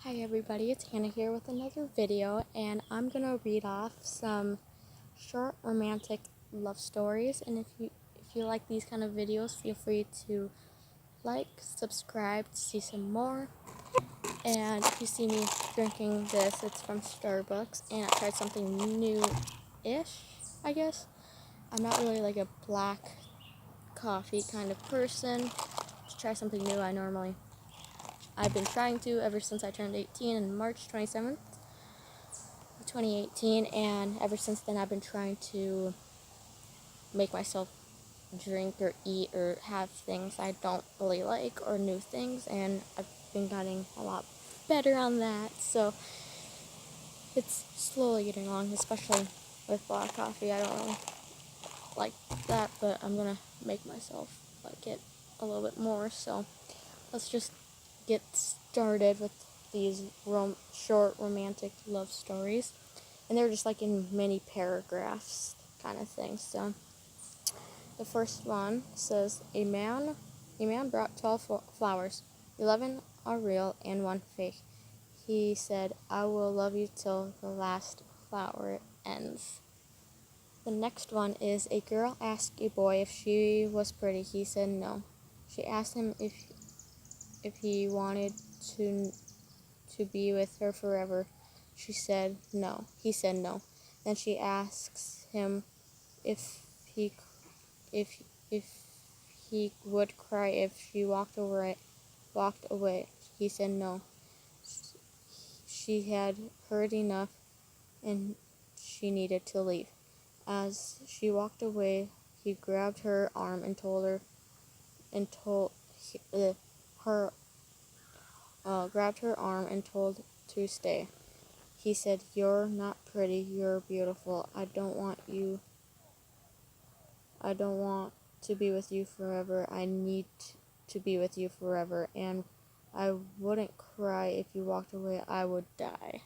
Hi everybody, it's Hannah here with another video, and I'm gonna read off some short romantic love stories. And if you like these kind of videos, feel free to like, subscribe to see some more. And if you see me drinking this, it's from Starbucks, and I tried something new-ish, I guess. I'm not really like a black coffee kind of person. To try something new, I've been trying to ever since I turned 18 on March 27th, 2018, and ever since then I've been trying to make myself drink or eat or have things I don't really like or new things, and I've been getting a lot better on that, so it's slowly getting along, especially with black coffee. I don't really like that, but I'm gonna make myself like it a little bit more, so let's just get started with these short romantic love stories. And they're just like in mini paragraphs kind of thing. So the first one says, a man brought 12 flowers. 11 are real and one fake. He said, I will love you till the last flower ends. The next one is, a girl asked a boy if she was pretty. He said no. She asked him if he wanted to be with her forever. She said no. He said no. Then she asks him if he if if he would cry if she walked away. He said no. She had heard enough and she needed to leave. As she walked away, he grabbed her arm and told her and told her grabbed her arm and told to stay. He said, you're not pretty, you're beautiful. I don't want to be with you forever. I need to be with you forever. And I wouldn't cry if you walked away. I would die.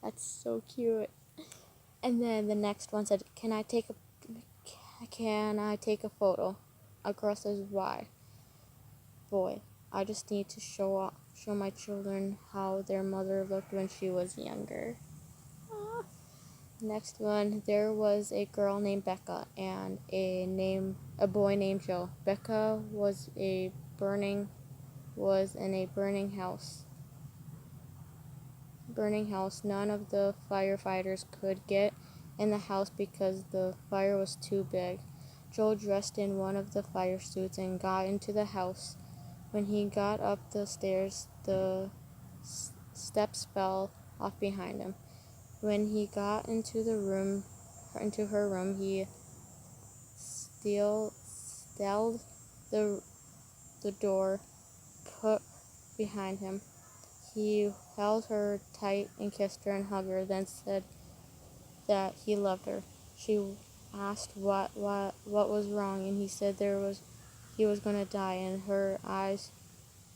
That's so cute. And then the next one said, can I take a photo? A girl says, why? Boy, I just need to show my children how their mother looked when she was younger. Next one, there was a girl named Becca and a boy named Joe. Becca was in a burning house. None of the firefighters could get in the house because the fire was too big. Joe dressed in one of the fire suits and got into the house. When he got up the stairs, the steps fell off behind him. When he got into her room, he stalled the door put behind him. He held her tight and kissed her and hugged her, then said that he loved her. She asked what was wrong, and he said he was gonna die, and her eyes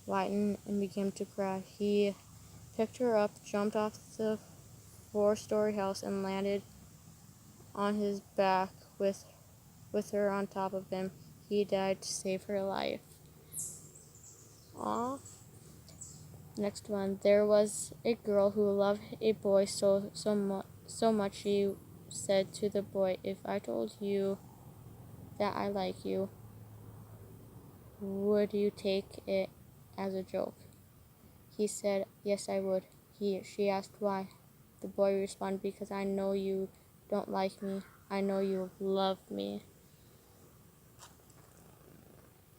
widened and began to cry. He picked her up, jumped off the 4-story house, and landed on his back with her on top of him. He died to save her life. Aww. Next one. There was a girl who loved a boy so much she said to the boy, if I told you that I like you, would you take it as a joke? He said, yes, I would. She asked why. The boy responded, because I know you don't like me. I know you love me.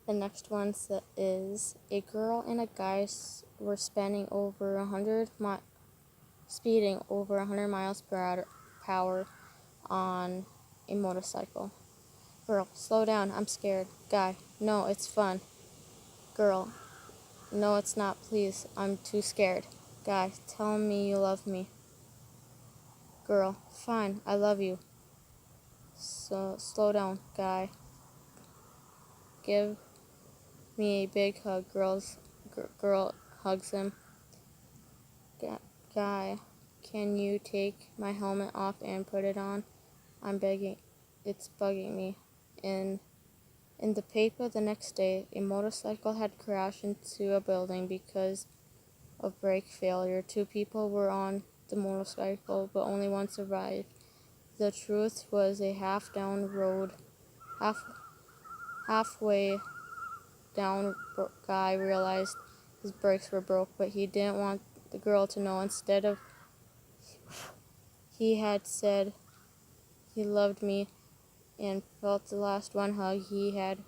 The next one is, a girl and a guy were speeding over 100 miles per hour on a motorcycle. Girl, slow down, I'm scared. Guy, no, it's fun. Girl, no, it's not, please, I'm too scared. Guy, tell me you love me. Girl, fine, I love you. So, slow down, guy. Give me a big hug. Girl hugs him. Guy, can you take my helmet off and put it on? I'm begging. It's bugging me. In the paper the next day, a motorcycle had crashed into a building because of brake failure. 2 people were on the motorcycle, but only one survived. The truth was a half-down road. Halfway down, guy realized his brakes were broke, but he didn't want the girl to know. Instead of, he had said he loved me and felt the last one hug. He had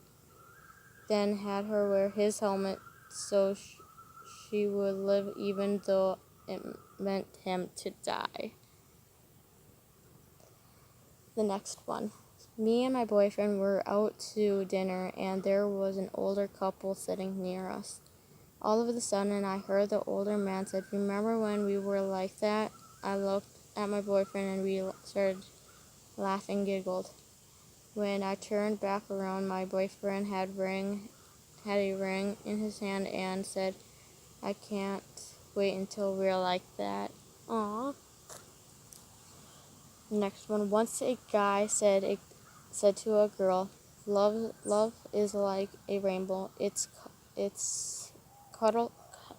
then had her wear his helmet so she would live even though it meant him to die. The next one. Me and my boyfriend were out to dinner and there was an older couple sitting near us. All of a sudden I heard the older man said, "Remember when we were like that?" I looked at my boyfriend and we started laughing, giggled. When I turned back around, my boyfriend had a ring in his hand and said, "I can't wait until we're like that." Aww. Next one. Once a guy said to a girl, "Love is like a rainbow. It's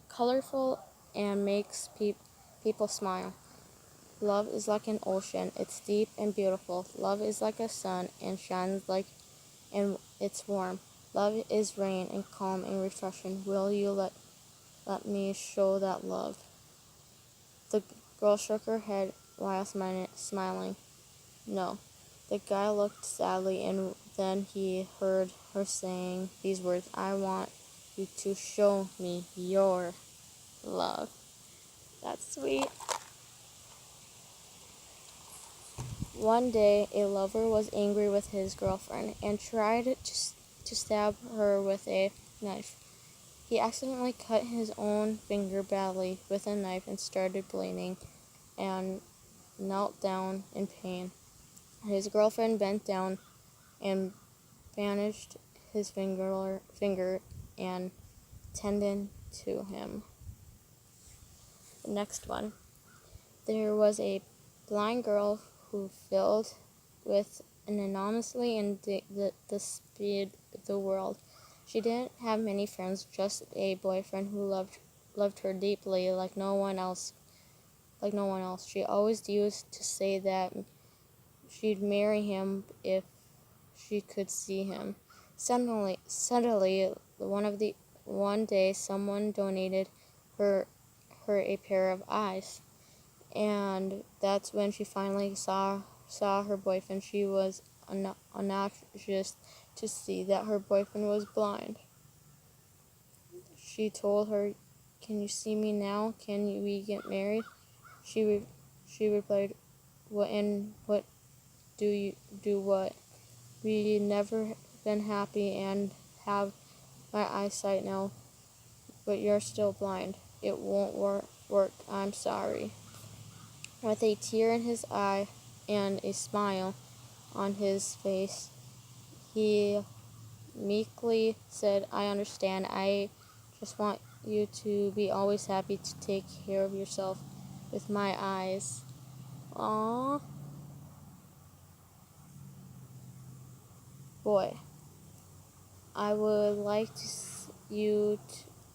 colorful and makes people smile. Love is like an ocean. It's deep and beautiful. Love is like a sun and shines like and it's warm. Love is rain and calm and refreshing. Will you let me show that love?" The girl shook her head while smiling. "No." The guy looked sadly and then he heard her saying these words, "I want you to show me your love." That's sweet. One day, a lover was angry with his girlfriend and tried to stab her with a knife. He accidentally cut his own finger badly with a knife and started bleeding and knelt down in pain. His girlfriend bent down and bandaged his finger and tended to him. The next one. There was a blind girl who filled with an enormously and the speed of the world. She didn't have many friends, just a boyfriend who loved her deeply like no one else. She always used to say that she'd marry him if she could see him. Suddenly, one day, someone donated her a pair of eyes, and that's when she finally saw her boyfriend. She was obnoxious to see that her boyfriend was blind. She told her, "Can you see me now? We get married?" She replied, "What and what do you do what? We never been happy and have my eyesight now, but you're still blind. It won't work. I'm sorry." With a tear in his eye and a smile on his face, he meekly said, "I understand. I just want you to be always happy to take care of yourself with my eyes." Aww. Boy, I would like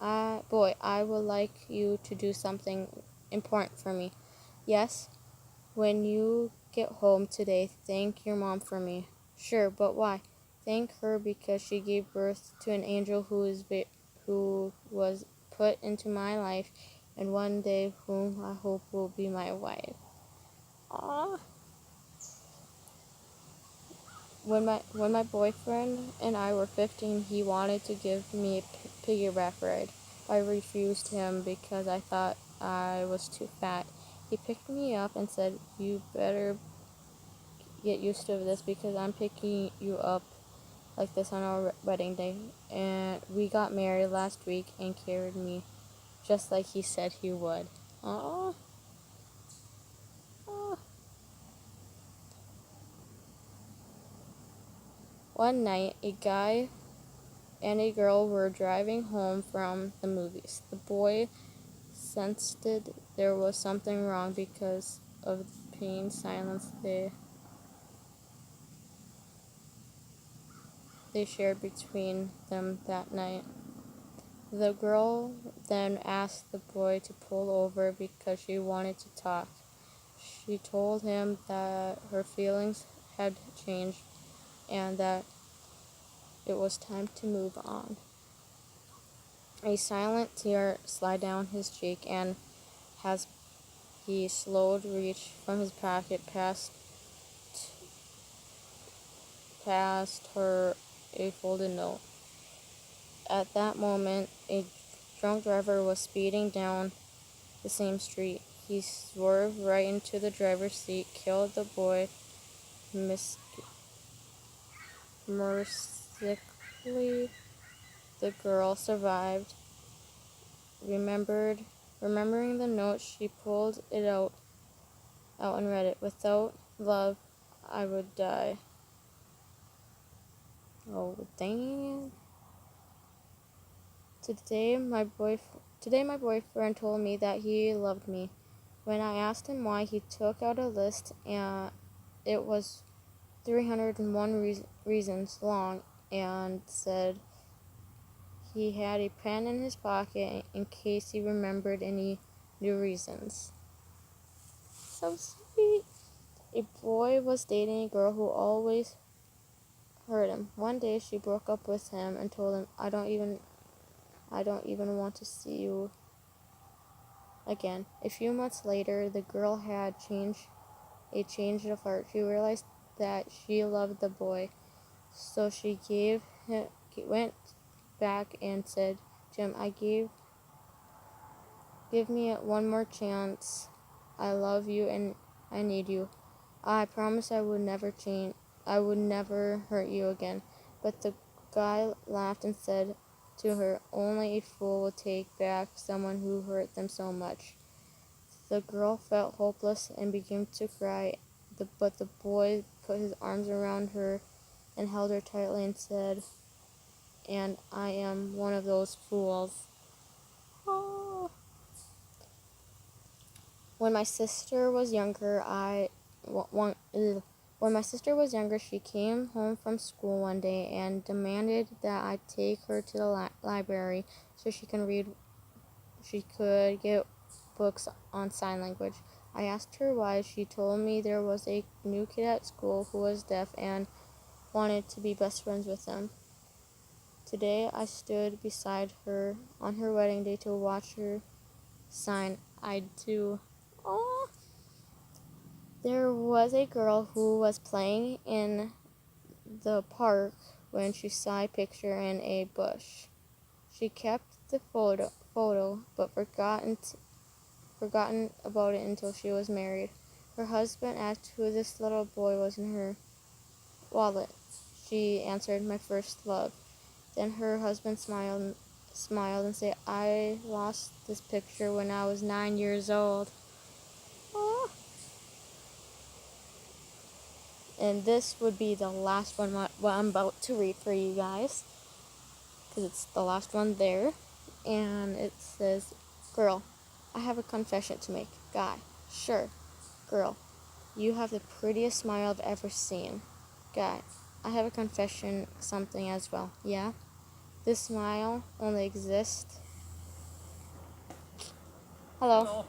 I would like you to do something important for me. Yes? When you get home today, thank your mom for me. Sure, but why? Thank her because she gave birth to an angel who was put into my life and one day whom I hope will be my wife. Aww. When my boyfriend and I were 15, he wanted to give me a piggyback ride. I refused him because I thought I was too fat. He picked me up and said, "You better get used to this because I'm picking you up like this on our wedding day." And we got married last week and carried me just like he said he would. Aww. Aww. One night, a guy and a girl were driving home from the movies. The boy sensed there was something wrong because of the pain silence they shared between them that night. The girl then asked the boy to pull over because she wanted to talk. She told him that her feelings had changed and that it was time to move on. A silent tear slid down his cheek, and as he slowed reached from his pocket past her a folded note. At that moment, a drunk driver was speeding down the same street. He swerved right into the driver's seat, killed the boy. Mercifully, the girl survived. Remembering the note, she pulled it out and read it. Without love, I would die. Oh, dang. Today, my boyfriend told me that he loved me. When I asked him why, he took out a list, and it was 301 reasons long, and said he had a pen in his pocket in case he remembered any new reasons. So sweet. A boy was dating a girl who always hurt him. One day she broke up with him and told him, I don't even want to see you again. A few months later, the girl had a change of heart. She realized that she loved the boy, so she went back and said, Jim, give me one more chance. I love you and I need you. I promise I would never change. I would never hurt you again. But the guy laughed and said to her, only a fool will take back someone who hurt them so much. The girl felt hopeless and began to cry, but the boy put his arms around her and held her tightly and said, and I am one of those fools. Oh. When my sister was younger, she came home from school one day and demanded that I take her to the library so she could get books on sign language. I asked her why. She told me there was a new kid at school who was deaf and wanted to be best friends with him. Today I stood beside her on her wedding day to watch her sign I do. Oh. There was a girl who was playing in the park when she saw a picture in a bush. She kept the photo but forgotten about it until she was married. Her husband asked who this little boy was in her wallet. She answered, my first love. Then her husband smiled and said, I lost this picture when I was 9 years old. Oh. And this would be the last one what I'm about to read for you guys, because it's the last one there. And it says, girl, I have a confession to make. Guy, sure. Girl, you have the prettiest smile I've ever seen. Guy, I have a confession something as well. Yeah? This smile only exists. Hello.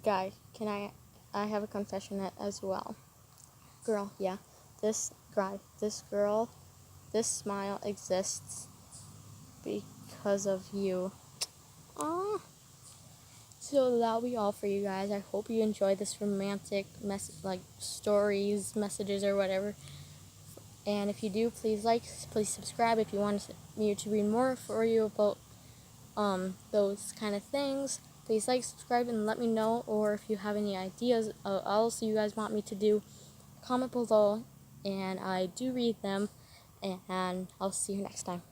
Guy, can I have a confession as well. Girl, yeah. This smile exists because of you. Aww. So that'll be all for you guys. I hope you enjoyed this romantic stories, messages, or whatever. And if you do, please subscribe if you want me to read more for you about those kind of things. Please subscribe, and let me know. Or if you have any ideas else you guys want me to do, comment below, and I do read them. And I'll see you next time.